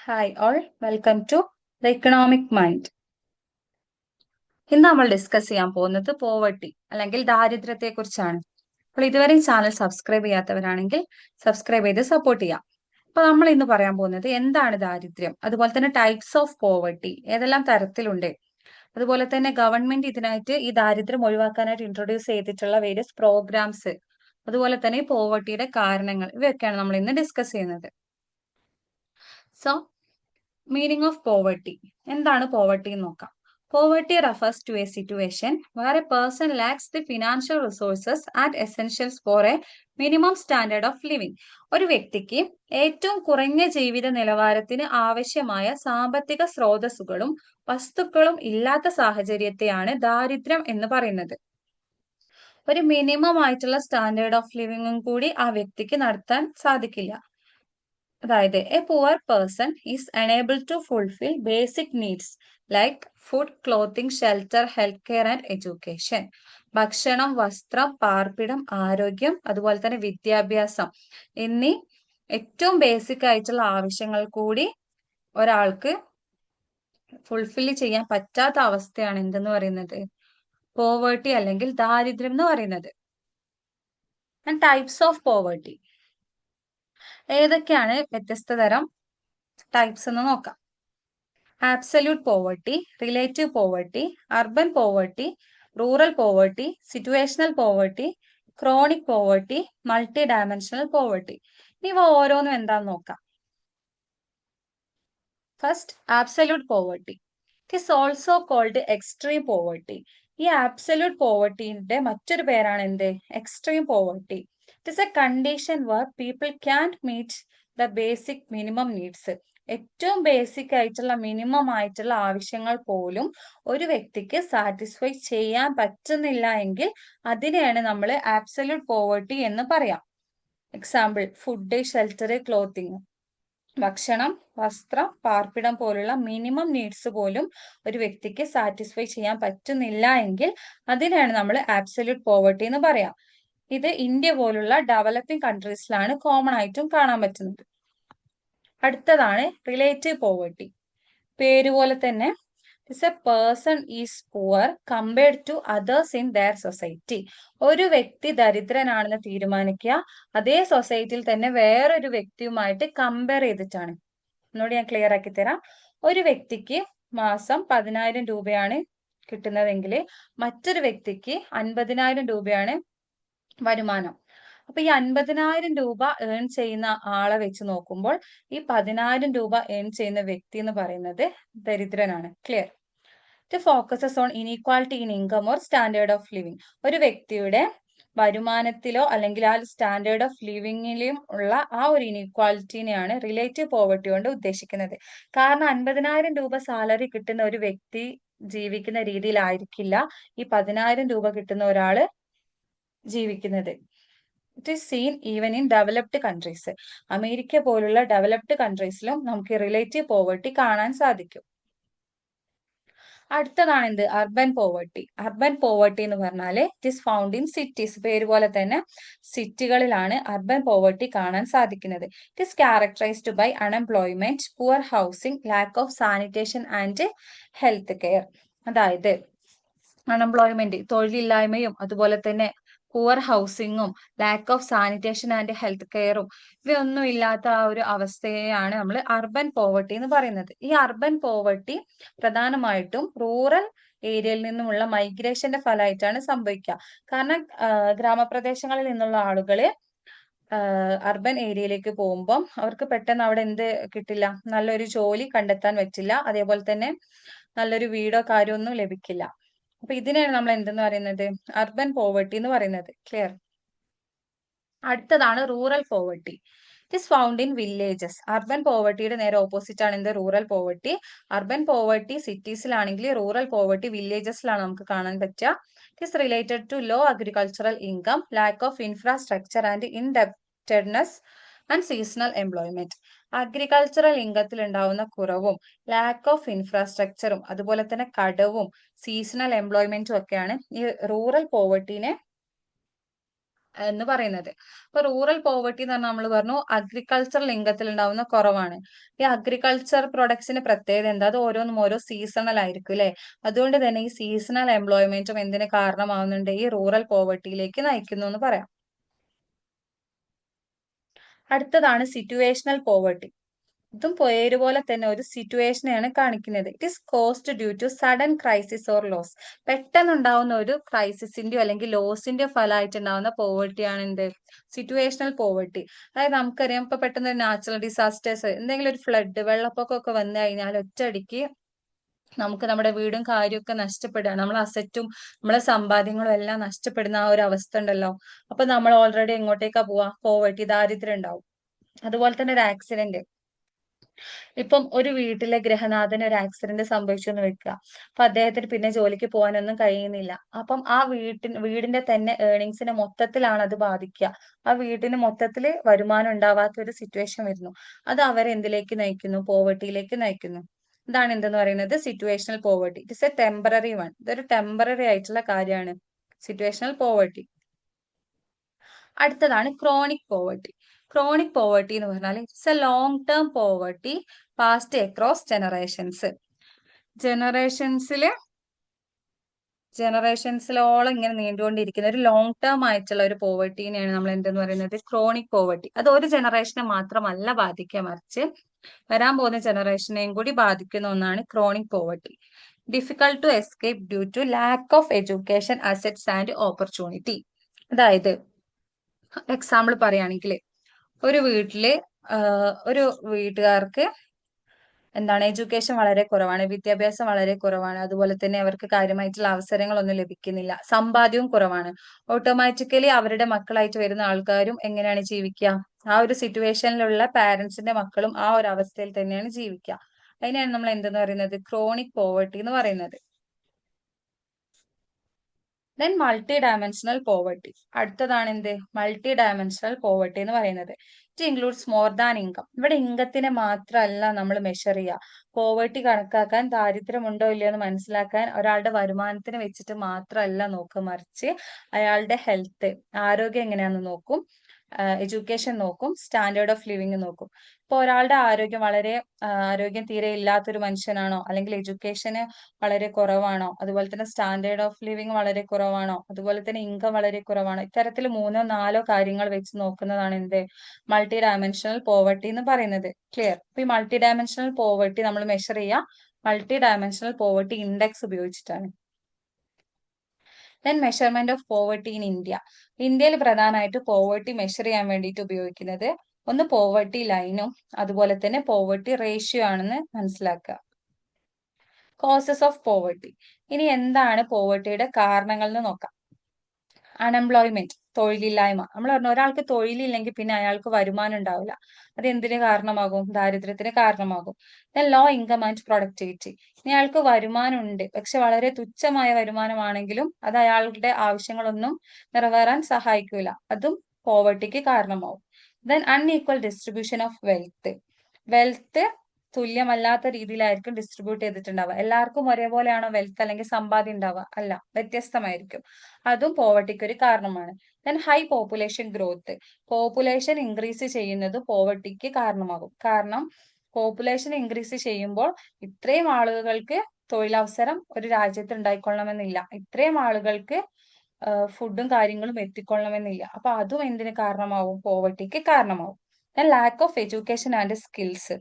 Hi all, welcome to the economic mind. ഇന്ന് നമ്മൾ discuss ചെയ്യാൻ പോകുന്നത് പോവർട്ടി അല്ലെങ്കിൽ ദാരിദ്ര്യത്തെ കുറിച്ചാണ്. അപ്പോൾ ഇതുവരെയും ചാനൽ സബ്സ്ക്രൈബ് ചെയ്യാത്തവരാണെങ്കിൽ സബ്സ്ക്രൈബ് ചെയ്ത് സപ്പോർട്ട് ചെയ്യാം. അപ്പൊ നമ്മൾ ഇന്ന് പറയാൻ പോകുന്നത് എന്താണ് ദാരിദ്ര്യം, അതുപോലെ തന്നെ ടൈപ്സ് ഓഫ് പോവർട്ടി, ഏതെല്ലാം തരത്തിലുണ്ട്, അതുപോലെ തന്നെ ഗവൺമെന്റ് ഇതിനായിട്ട് ഈ ദാരിദ്ര്യം ഒഴിവാക്കാനായിട്ട് ഇൻട്രൊഡ്യൂസ് ചെയ്തിട്ടുള്ള വേരിയസ് പ്രോഗ്രാംസ്, അതുപോലെ തന്നെ ഈ പോവർട്ടിയുടെ കാരണങ്ങൾ, ഇവയൊക്കെയാണ് നമ്മൾ ഇന്ന് ഡിസ്കസ് ചെയ്യുന്നത്. സോ മീനിങ് ഓഫ് പോവർട്ടി, എന്താണ് പോവർട്ടി എന്ന് നോക്കാം. Poverty refers to a situation where a person lacks the financial resources and essentials for a minimum standard of living. ഒരു വ്യക്തിക്ക് ഏറ്റവും കുറഞ്ഞ ജീവിത നിലവാരത്തിന് ആവശ്യമായ സാമ്പത്തിക സ്രോതസ്സുകളും വസ്തുക്കളും ഇല്ലാത്ത സാഹചര്യത്തെയാണ് ദാരിദ്ര്യം എന്ന് പറയുന്നത്. ഒരു മിനിമം ആയിട്ടുള്ള സ്റ്റാൻഡേർഡ് ഓഫ് ലിവിംഗും കൂടി ആ വ്യക്തിക്ക് നടത്താൻ സാധിക്കില്ല. അതായത് a poor person is unable to fulfil basic needs like food, clothing, shelter, health care and education. ഭക്ഷണം, വസ്ത്രം, പാർപ്പിടം, ആരോഗ്യം, അതുപോലെ തന്നെ വിദ്യാഭ്യാസം എന്നീ ഏറ്റവും ബേസിക് ആയിട്ടുള്ള ആവശ്യങ്ങൾ കൂടി ഒരാൾക്ക് ഫുൾഫിൽ ചെയ്യാൻ പറ്റാത്ത അവസ്ഥയാണ് എന്തെന്ന് പറയുന്നത്, പോവേർട്ടി അല്ലെങ്കിൽ ദാരിദ്ര്യം എന്ന് പറയുന്നത്. ആൻഡ് ടൈപ്സ് ഓഫ് പോവേർട്ടി, ഏതൊക്കെയാണ് വ്യത്യസ്ത തരം ടൈപ്സ് എന്ന് നോക്കാം. Absolute poverty, relative poverty, urban poverty, rural poverty, situational poverty, chronic poverty, multi dimensional poverty. ഇവ ഓരോന്നും എന്താന്ന് നോക്കാം. First, absolute poverty. It is also called extreme poverty. ഈ ആബ്സല്യൂട്ട് പോവർട്ടിന്റെ മറ്റൊരു പേരാണ് എന്ത്, extreme poverty. It is a condition where people can't meet the basic minimum needs. ഏറ്റവും ബേസിക് ആയിട്ടുള്ള മിനിമം ആയിട്ടുള്ള ആവശ്യങ്ങൾ പോലും ഒരു വ്യക്തിക്ക് സാറ്റിസ്ഫൈ ചെയ്യാൻ പറ്റുന്നില്ല എങ്കിൽ അതിനെയാണ് നമ്മൾ ആബ്സല്യൂട്ട് പോവർട്ടി എന്ന് പറയാം. Example, food, shelter, clothing. ഭക്ഷണം, വസ്ത്രം, പാർപ്പിടം പോലുള്ള മിനിമം നീഡ്സ് പോലും ഒരു വ്യക്തിക്ക് സാറ്റിസ്ഫൈ ചെയ്യാൻ പറ്റുന്നില്ല എങ്കിൽ അതിനാണ് നമ്മൾ ആബ്സല്യൂട്ട് പോവർട്ടി എന്ന് പറയാം. ഇത് ഇന്ത്യ പോലുള്ള ഡെവലപ്പിംഗ് കൺട്രീസിലാണ് കോമൺ ആയിട്ടും കാണാൻ പറ്റുന്നത്. അടുത്തതാണ് റിലേറ്റീവ് പോവർട്ടി. പേരുപോലെ തന്നെ a person is poor compared to others in their society. ഒരു വ്യക്തി ദരിദ്രനാണെന്ന് തീരുമാനിക്കുക അതേ സൊസൈറ്റിയിൽ തന്നെ വേറൊരു വ്യക്തിയുമായിട്ട് കമ്പയർ ചെയ്തിട്ടാണ്. ഒന്നുകൂടി ഞാൻ ക്ലിയർ ആക്കി തരാം. ഒരു വ്യക്തിക്ക് മാസം 10,000 രൂപയാണ് കിട്ടുന്നതെങ്കിൽ മറ്റൊരു വ്യക്തിക്ക് 50,000 രൂപയാണ് വരുമാനം. അപ്പൊ ഈ 50,000 രൂപ ഏൺ ചെയ്യുന്ന ആളെ വെച്ച് നോക്കുമ്പോൾ ഈ 10,000 രൂപ ഏൺ ചെയ്യുന്ന വ്യക്തി എന്ന് പറയുന്നത് ദരിദ്രനാണ്. Clear? It focuses on inequality in income or standard of living. ഒരു വ്യക്തിയുടെ വരുമാനത്തിലോ അല്ലെങ്കിൽ ആ സ്റ്റാൻഡേർഡ് ഓഫ് ലിവിങ്ങിലും ഉള്ള ആ ഒരു ഇനീക്വാലിറ്റിനെയാണ് റിലേറ്റീവ് പോവർട്ടി കൊണ്ട് ഉദ്ദേശിക്കുന്നത്. കാരണം 50,000 രൂപ സാലറി കിട്ടുന്ന ഒരു വ്യക്തി ജീവിക്കുന്ന രീതിയിലായിരിക്കില്ല ഈ 10,000 രൂപ കിട്ടുന്ന ഒരാള് ജീവിക്കുന്നത്. It is seen even in developed countries. America പോലുള്ള ഡെവലപ്ഡ് കൺട്രീസിലും നമുക്ക് റിലേറ്റീവ് പോവർട്ടി കാണാൻ സാധിക്കും. അടുത്തതാണ് എന്ത്, അർബൻ പോവർട്ടി. അർബൻ പോവർട്ടി എന്ന് പറഞ്ഞാൽ it is found in cities. പേര് പോലെ തന്നെ സിറ്റികളിലാണ് അർബൻ പോവർട്ടി കാണാൻ സാധിക്കുന്നത്. It is characterised by unemployment, poor housing, lack of sanitation and health care. അതായത് അൺഎംപ്ലോയ്മെന്റ്, തൊഴിലില്ലായ്മയും, അതുപോലെ തന്നെ പുവർ ഹൗസിങ്ങും, lack of sanitation and health കെയറും, ഇവയൊന്നും ഇല്ലാത്ത ആ ഒരു അവസ്ഥയെയാണ് നമ്മൾ അർബൻ പോവർട്ടി എന്ന് പറയുന്നത്. ഈ അർബൻ പോവർട്ടി പ്രധാനമായിട്ടും റൂറൽ ഏരിയയിൽ നിന്നുമുള്ള മൈഗ്രേഷന്റെ ഫലമായിട്ടാണ് സംഭവിക്കുക. കാരണം ഗ്രാമപ്രദേശങ്ങളിൽ നിന്നുള്ള ആളുകള് അർബൻ ഏരിയയിലേക്ക് പോകുമ്പോൾ അവർക്ക് പെട്ടെന്ന് അവിടെ എന്ത് കിട്ടില്ല, നല്ലൊരു ജോലി കണ്ടെത്താൻ പറ്റില്ല, അതേപോലെ തന്നെ നല്ലൊരു വീടോ കാര്യമോ ഒന്നും ലഭിക്കില്ല. അപ്പൊ ഇതിനെയാണ് നമ്മൾ എന്തെന്ന് പറയുന്നത്, അർബൻ പോവർട്ടി എന്ന് പറയുന്നത്. ക്ലിയർ? അടുത്തതാണ് rural poverty. It is found in villages. Urban പോവർട്ടിയുടെ നേരെ ഓപ്പോസിറ്റ് ആണ് എന്ത്, റൂറൽ പോവർട്ടി. അർബൻ പോവർട്ടി സിറ്റീസിലാണെങ്കിൽ റൂറൽ പോവർട്ടി വില്ലേജസിലാണ് നമുക്ക് കാണാൻ പറ്റുക. It is related to low agricultural income, lack of infrastructure and indebtedness and seasonal employment. Agricultural ഇൻകത്തിൽ ഉണ്ടാവുന്ന കുറവും ലാക്ക് ഓഫ് ഇൻഫ്രാസ്ട്രക്ചറും അതുപോലെ തന്നെ കടവും സീസണൽ എംപ്ലോയ്മെന്റും ഒക്കെയാണ് ഈ റൂറൽ പോവർട്ടിനെ എന്ന് പറയുന്നത്. ഇപ്പൊ റൂറൽ പോവർട്ടി എന്ന് പറഞ്ഞാൽ നമ്മൾ പറഞ്ഞു അഗ്രികൾച്ചർ ലിംഗത്തിൽ ഉണ്ടാവുന്ന കുറവാണ്. ഈ അഗ്രികൾച്ചർ പ്രൊഡക്ട്സിന് പ്രത്യേകത എന്താ? അത് ഓരോന്നും ഓരോ സീസണൽ ആയിരിക്കും അല്ലെ? അതുകൊണ്ട് തന്നെ ഈ സീസണൽ എംപ്ലോയ്മെന്റും എന്തിന് കാരണമാവുന്നുണ്ട്? ഈ റൂറൽ പോവർട്ടിയിലേക്ക് നയിക്കുന്നു എന്ന് പറയാം. അടുത്തതാണ് സിറ്റുവേഷണൽ പോവർട്ടി. ഇതും പേര് പോലെ തന്നെ ഒരു സിറ്റുവേഷനെയാണ് കാണിക്കുന്നത്. It is caused due to sudden crisis or loss. പെട്ടെന്നുണ്ടാവുന്ന ഒരു ക്രൈസിസിന്റെയോ അല്ലെങ്കിൽ ലോസിന്റെയോ ഫലമായിട്ട് ഉണ്ടാവുന്ന പോവർട്ടിയാണ് എന്ത്? Situational poverty. അതായത് നമുക്കറിയാം ഇപ്പൊ പെട്ടെന്ന് നാച്ചുറൽ ഡിസാസ്റ്റേഴ്സ്, എന്തെങ്കിലും ഒരു ഫ്ലഡ്, വെള്ളപ്പൊക്കമൊക്കെ വന്നു കഴിഞ്ഞാൽ ഒറ്റയടിക്ക് നമുക്ക് നമ്മുടെ വീടും കാര്യമൊക്കെ നഷ്ടപ്പെടുക, നമ്മളെ അസറ്റും നമ്മളെ സമ്പാദ്യങ്ങളും എല്ലാം നഷ്ടപ്പെടുന്ന ആ ഒരു അവസ്ഥ ഉണ്ടല്ലോ. അപ്പൊ നമ്മൾ ഓൾറെഡി എങ്ങോട്ടേക്കാ പോവാ? പോവർട്ടി, ദാരിദ്ര്യം ഉണ്ടാവും. അതുപോലെ തന്നെ ഒരു ആക്സിഡന്റ്, ഇപ്പം ഒരു വീട്ടിലെ ഗൃഹനാഥന് ഒരു ആക്സിഡന്റ് സംഭവിച്ചു എന്ന് വെക്കുക. അപ്പൊ അദ്ദേഹത്തിന് പിന്നെ ജോലിക്ക് പോകാനൊന്നും കഴിയുന്നില്ല. അപ്പം ആ വീടിന്റെ തന്നെ ഏർണിങ്സിനെ മൊത്തത്തിലാണ് അത് ബാധിക്കുക. ആ വീടിന് മൊത്തത്തിൽ വരുമാനം ഉണ്ടാവാത്ത ഒരു സിറ്റുവേഷൻ വരുന്നു. അത് അവരെ എന്തിലേക്ക് നയിക്കുന്നു? പോവർട്ടിയിലേക്ക് നയിക്കുന്നു. ഇതാണ് എന്തെന്ന് പറയുന്നത്? Situational poverty. It is a temporary one. ഇതൊരു ടെമ്പററി ആയിട്ടുള്ള കാര്യമാണ് സിറ്റുവേഷണൽ പോവർട്ടി. അടുത്തതാണ് ക്രോണിക് പോവർട്ടി. ക്രോണിക് പോവർട്ടി എന്ന് പറഞ്ഞാൽ it's a long term poverty passed across generations. ജനറേഷൻസില് ജനറേഷൻസിലോളം ഇങ്ങനെ നീണ്ടുകൊണ്ടിരിക്കുന്ന ഒരു ലോങ് ടേം ആയിട്ടുള്ള ഒരു പോവർട്ടിനെയാണ് നമ്മൾ എന്തെന്ന് പറയുന്നത്? Chronic poverty. അത് ഒരു ജനറേഷനെ മാത്രമല്ല ബാധിക്കുക, മറിച്ച് വരാൻ പോകുന്ന ജനറേഷനെയും കൂടി ബാധിക്കുന്ന ഒന്നാണ് chronic poverty. Difficult to escape due to lack of education, assets and opportunity. അതായത് എക്സാമ്പിൾ പറയുകയാണെങ്കിൽ ഒരു വീട്ടില് ഒരു വീട്ടുകാർക്ക് എന്താണ് എഡ്യൂക്കേഷൻ വളരെ കുറവാണ്, വിദ്യാഭ്യാസം വളരെ കുറവാണ്, അതുപോലെ തന്നെ അവർക്ക് കാര്യമായിട്ടുള്ള അവസരങ്ങളൊന്നും ലഭിക്കുന്നില്ല, സമ്പാദ്യവും കുറവാണ്. ഓട്ടോമാറ്റിക്കലി അവരുടെ മക്കളായിട്ട് വരുന്ന ആൾക്കാരും എങ്ങനെയാണ് ജീവിക്കുക? ആ ഒരു സിറ്റുവേഷനിലുള്ള പാരന്റ്സിന്റെ മക്കളും ആ ഒരു അവസ്ഥയിൽ തന്നെയാണ് ജീവിക്കുക. അതിനെയാണ് നമ്മൾ എന്തെന്ന് പറയുന്നത്? ക്രോണിക് പോവർട്ടി എന്ന് പറയുന്നത്. Then multi dimensional poverty. അടുത്തതാണ് എന്ത്? മൾട്ടി ഡയമെൻഷണൽ പോവർട്ടി എന്ന് പറയുന്നത്. It includes more than income. ഇവിടെ ഇൻകത്തിനെ മാത്രമല്ല നമ്മൾ മെഷർ ചെയ്യുക. പോവർട്ടി കണക്കാക്കാൻ, ദാരിദ്ര്യമുണ്ടോ ഇല്ലയോ എന്ന് മനസ്സിലാക്കാൻ ഒരാളുടെ വരുമാനത്തിന് വെച്ചിട്ട് മാത്രമല്ല നോക്കുക, മറിച്ച് അയാളുടെ ഹെൽത്ത്, ആരോഗ്യം എങ്ങനെയാണെന്ന് നോക്കും, എഡ്യൂക്കേഷൻ നോക്കും, സ്റ്റാൻഡേർഡ് ഓഫ് ലിവിങ് നോക്കും. ഇപ്പൊ ഒരാളുടെ ആരോഗ്യം തീരെ ഇല്ലാത്തൊരു മനുഷ്യനാണോ, അല്ലെങ്കിൽ എഡ്യൂക്കേഷന് വളരെ കുറവാണോ, അതുപോലെ തന്നെ സ്റ്റാൻഡേർഡ് ഓഫ് ലിവിങ് വളരെ കുറവാണോ, അതുപോലെ തന്നെ ഇൻകം വളരെ കുറവാണോ, ഇത്തരത്തിൽ മൂന്നോ നാലോ കാര്യങ്ങൾ വെച്ച് നോക്കുന്നതാണ് എന്ത്? മൾട്ടി ഡയമെൻഷണൽ പോവർട്ടി എന്ന് പറയുന്നത്. ക്ലിയർ? ഇപ്പൊ ഈ മൾട്ടി ഡയമെൻഷണൽ പോവർട്ടി നമ്മൾ മെഷർ ചെയ്യുക മൾട്ടി ഡയമെൻഷണൽ പോവർട്ടി ഇൻഡെക്സ് ഉപയോഗിച്ചിട്ടാണ്. Then measurement of poverty in India. ഇന്ത്യയിൽ പ്രധാനമായിട്ട് പോവർട്ടി മെഷർ ചെയ്യാൻ വേണ്ടിയിട്ട് ഉപയോഗിക്കുന്നത് ഒന്ന് പോവർട്ടി ലൈനും അതുപോലെ തന്നെ പോവർട്ടി റേഷ്യോ ആണെന്ന് മനസ്സിലാക്കുക. Causes of poverty. ഇനി എന്താണ് പോവർട്ടിയുടെ കാരണങ്ങൾ എന്ന് നോക്കാം. അൺഎംപ്ലോയ്മെന്റ്, തൊഴിലില്ലായ്മ. നമ്മൾ പറഞ്ഞു ഒരാൾക്ക് തൊഴിലില്ലെങ്കിൽ പിന്നെ അയാൾക്ക് വരുമാനം ഉണ്ടാവില്ല. അത് എന്തിന് കാരണമാകും? ദാരിദ്ര്യത്തിന് കാരണമാകും. Low income and productivity. ഇനി അയാൾക്ക് വരുമാനം ഉണ്ട്, പക്ഷെ വളരെ തുച്ഛമായ വരുമാനമാണെങ്കിലും അത് അയാളുടെ ആവശ്യങ്ങളൊന്നും നിറവേറാൻ സഹായിക്കൂല, അതും പോവർട്ടിക്ക് കാരണമാവും. Then unequal distribution of wealth. Wealth തുല്യമല്ലാത്ത രീതിയിലായിരിക്കും ഡിസ്ട്രിബ്യൂട്ട് ചെയ്തിട്ടുണ്ടാവുക. എല്ലാവർക്കും ഒരേപോലെയാണോ വെൽത്ത് അല്ലെങ്കിൽ സമ്പാദ്യം ഉണ്ടാവുക? അല്ല, വ്യത്യസ്തമായിരിക്കും. അതും പോവർട്ടിക്ക് ഒരു കാരണമാണ്. Then high population growth. Population increase ചെയ്യുന്നത് പോവർട്ടിക്ക് കാരണമാകും. കാരണം പോപ്പുലേഷൻ ഇൻക്രീസ് ചെയ്യുമ്പോൾ ഇത്രയും ആളുകൾക്ക് തൊഴിലവസരം ഒരു രാജ്യത്ത് ഉണ്ടായിക്കൊള്ളണമെന്നില്ല, ഇത്രയും ആളുകൾക്ക് ഫുഡും കാര്യങ്ങളും എത്തിക്കൊള്ളണമെന്നില്ല. അപ്പൊ അതും എന്തിന് കാരണമാവും? പോവർട്ടിക്ക് കാരണമാവും. Then lakh of education and skills.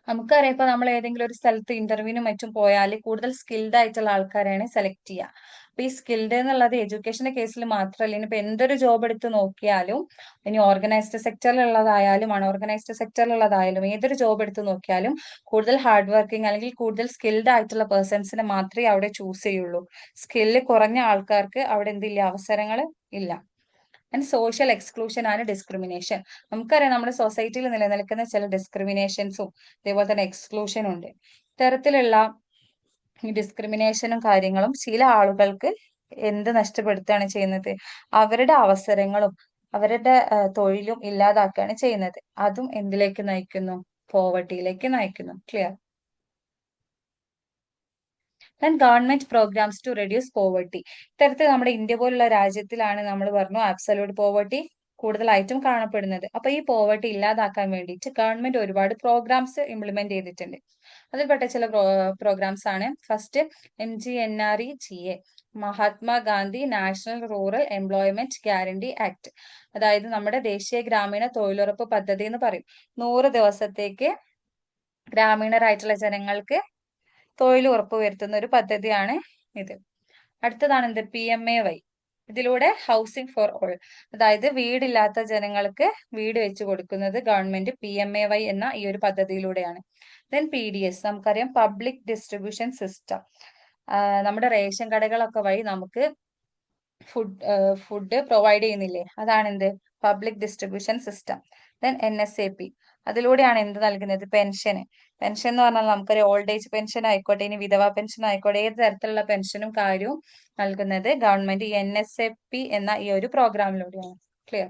നമുക്കറിയാം ഇപ്പൊ നമ്മൾ ഏതെങ്കിലും ഒരു സ്ഥലത്ത് ഇന്റർവ്യൂവിനും മറ്റും പോയാൽ കൂടുതൽ സ്കിൽഡ് ആയിട്ടുള്ള ആൾക്കാരെയാണ് സെലക്ട് ചെയ്യുക. അപ്പൊ ഈ സ്കിൽഡ് എന്നുള്ളത് എഡ്യൂക്കേഷന്റെ കേസിൽ മാത്രമല്ല, ഇനിയിപ്പോ എന്തൊരു ജോബ് എടുത്ത് നോക്കിയാലും, ഇനി ഓർഗനൈസ്ഡ് സെക്ടറിലുള്ളതായാലും അൺഓർഗനൈസ്ഡ് സെക്ടറിലുള്ളതായാലും ഏതൊരു ജോബ് എടുത്ത് നോക്കിയാലും കൂടുതൽ ഹാർഡ് വർക്കിംഗ് അല്ലെങ്കിൽ കൂടുതൽ സ്കിൽഡ് ആയിട്ടുള്ള പേഴ്സൺസിനെ മാത്രമേ അവിടെ ചൂസ് ചെയ്യുള്ളൂ. സ്കില്ല് കുറഞ്ഞ ആൾക്കാർക്ക് അവിടെ എന്തില്ല? അവസരങ്ങൾ ഇല്ല. ആൻഡ് സോഷ്യൽ എക്സ്ക്ലൂഷൻ ആണ് ഡിസ്ക്രിമിനേഷൻ. നമുക്കറിയാം നമ്മുടെ സൊസൈറ്റിയിൽ നിലനിൽക്കുന്ന ചില ഡിസ്ക്രിമിനേഷൻസും അതേപോലെ തന്നെ എക്സ്ക്ലൂഷനും ഉണ്ട്. ഇത്തരത്തിലുള്ള ഈ ഡിസ്ക്രിമിനേഷനും കാര്യങ്ങളും ചില ആളുകൾക്ക് എന്ത് നഷ്ടപ്പെടുത്തുകയാണ് ചെയ്യുന്നത്? അവരുടെ അവസരങ്ങളും അവരുടെ തൊഴിലും ഇല്ലാതാക്കുകയാണ് ചെയ്യുന്നത്. അതും എന്തിലേക്ക് നയിക്കുന്നു? പോവർട്ടിയിലേക്ക് നയിക്കുന്നു. Clear? Then government programs to reduce poverty. ഇത്തരത്തിൽ നമ്മുടെ ഇന്ത്യ പോലുള്ള രാജ്യത്തിലാണ് നമ്മൾ പറഞ്ഞു ആബ്സല്യൂട്ട് പോവർട്ടി കൂടുതലായിട്ടും കാണപ്പെടുന്നത്. അപ്പൊ ഈ പോവർട്ടി ഇല്ലാതാക്കാൻ വേണ്ടിയിട്ട് ഗവൺമെന്റ് ഒരുപാട് പ്രോഗ്രാംസ് ഇംപ്ലിമെന്റ് ചെയ്തിട്ടുണ്ട്. അതിൽപ്പെട്ട ചില പ്രോഗ്രാംസ് ആണ് first MGNREGA, Mahatma Gandhi national rural employment guarantee act. അതായത് നമ്മുടെ ദേശീയ ഗ്രാമീണ തൊഴിലുറപ്പ് പദ്ധതി എന്ന് പറയും. 100 ദിവസത്തേക്ക് ഗ്രാമീണരായിട്ടുള്ള ജനങ്ങൾക്ക് തൊഴിൽ ഉറപ്പുവരുത്തുന്ന ഒരു പദ്ധതിയാണ് ഇത്. അടുത്തതാണ് എന്ത് PMAY. ഇതിലൂടെ ഹൗസിംഗ് ഫോർ ഓൾ, അതായത് വീടില്ലാത്ത ജനങ്ങൾക്ക് വീട് വെച്ച് കൊടുക്കുന്നത് ഗവൺമെന്റ് PMAY എന്ന ഈ ഒരു പദ്ധതിയിലൂടെയാണ്. ദെൻ PDS, നമുക്കറിയാം പബ്ലിക് ഡിസ്ട്രിബ്യൂഷൻ സിസ്റ്റം. നമ്മുടെ റേഷൻ കടകളൊക്കെ വഴി നമുക്ക് ഫുഡ് പ്രൊവൈഡ് ചെയ്യുന്നില്ലേ, അതാണ് എന്ത് public distribution system. Then NSAP, അതിലൂടെയാണ് എന്ത് നൽകുന്നത് പെൻഷൻ എന്ന് പറഞ്ഞാൽ നമുക്കൊരു ഓൾഡ് ഏജ് പെൻഷൻ ആയിക്കോട്ടെ, ഇനി വിധവ പെൻഷൻ ആയിക്കോട്ടെ, ഏത് തരത്തിലുള്ള പെൻഷനും കാര്യവും നൽകുന്നത് ഗവൺമെന്റ് NSAP എന്ന ഈ ഒരു പ്രോഗ്രാമിലൂടെയാണ്. ക്ലിയർ?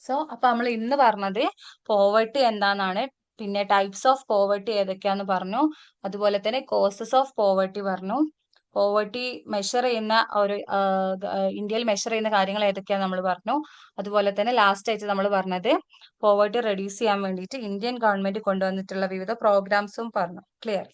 സോ അപ്പൊ നമ്മൾ ഇന്ന് പറഞ്ഞത് പോവർട്ടി എന്താണെന്നാണ്, പിന്നെ ടൈപ്സ് ഓഫ് പോവർട്ടി ഏതൊക്കെയാന്ന് പറഞ്ഞു, അതുപോലെ തന്നെ കോസസ് ഓഫ് പോവർട്ടി പറഞ്ഞു, പോവർട്ടി മെഷർ ചെയ്യുന്ന ഒരു ഇന്ത്യയിൽ മെഷർ ചെയ്യുന്ന കാര്യങ്ങൾ ഏതൊക്കെയാന്ന് നമ്മൾ പറഞ്ഞു, അതുപോലെ തന്നെ ലാസ്റ്റ് ആയിട്ട് നമ്മൾ പറഞ്ഞത് പോവർട്ടി റെഡ്യൂസ് ചെയ്യാൻ വേണ്ടിയിട്ട് ഇന്ത്യൻ ഗവൺമെന്റ് കൊണ്ടുവന്നിട്ടുള്ള വിവിധ പ്രോഗ്രാംസും പറഞ്ഞു. ക്ലിയർ?